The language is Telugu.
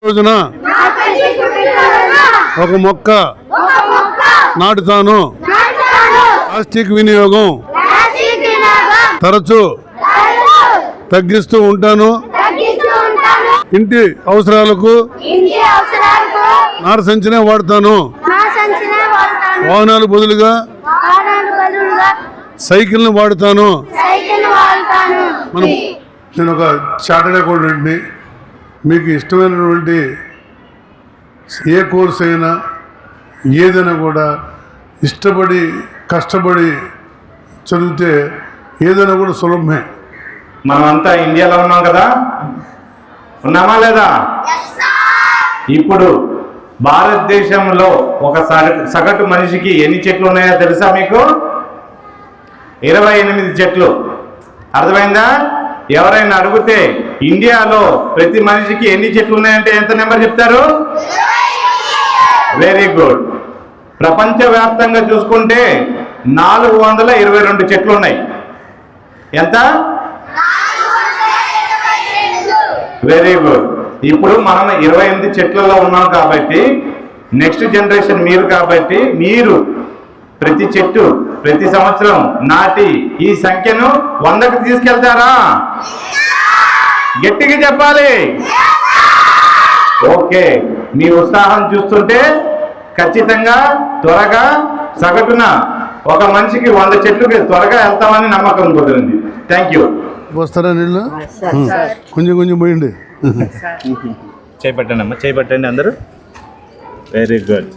రోజున ఒక మొక్క నాటుతాను. ప్లాస్టిక్ వినియోగం తరచూ తగ్గిస్తూ ఉంటాను. ఇంటి అవసరాలకు నార సంచినే వాడతాను. వాహనాలు బదులుగా సైకిల్ని వాడుతాను. నేను ఒక చార్టెడ్ అకౌంటెంట్ని. మీకు ఇష్టమైనటువంటి ఏ కోర్స్ అయినా ఏదైనా కూడా ఇష్టపడి కష్టపడి చదివితే ఏదైనా కూడా సులభమే. మనమంతా ఇండియాలో ఉన్నాం కదా, ఉన్నామా లేదా? ఇప్పుడు భారతదేశంలో ఒక సగటు మనిషికి ఎన్ని చెట్లు ఉన్నాయో తెలుసా మీకు? 28 చెట్లు. అర్థమైందా? ఎవరైనా అడిగితే ఇండియాలో ప్రతి మనిషికి ఎన్ని చెట్లు ఉన్నాయంటే ఎంత నెంబర్ చెప్తారు? Very good. ప్రపంచవ్యాప్తంగా చూసుకుంటే 422 చెట్లు ఉన్నాయి. ఎంత? Very good. ఇప్పుడు మనం 28 చెట్లలో ఉన్నాం కాబట్టి నెక్స్ట్ జనరేషన్ మీరు కాబట్టి మీరు ప్రతి చెట్టు ప్రతి సంవత్సరం నాటి ఈ సంఖ్యను 100కి తీసుకెళ్తారా? గట్టిగా చెప్పాలి. ఓకే, మీ ఉత్సాహం చూస్తుంటే ఖచ్చితంగా త్వరగా సగటున ఒక మనిషికి 100 చెట్లుకి త్వరగా వెళ్తామని నమ్మకం కుదిరింది. Thank you. వస్తారా నీళ్ళు? కొంచెం కొంచెం పోయండి. చేపట్టండి అమ్మా, చేపట్టండి అందరూ. Very good.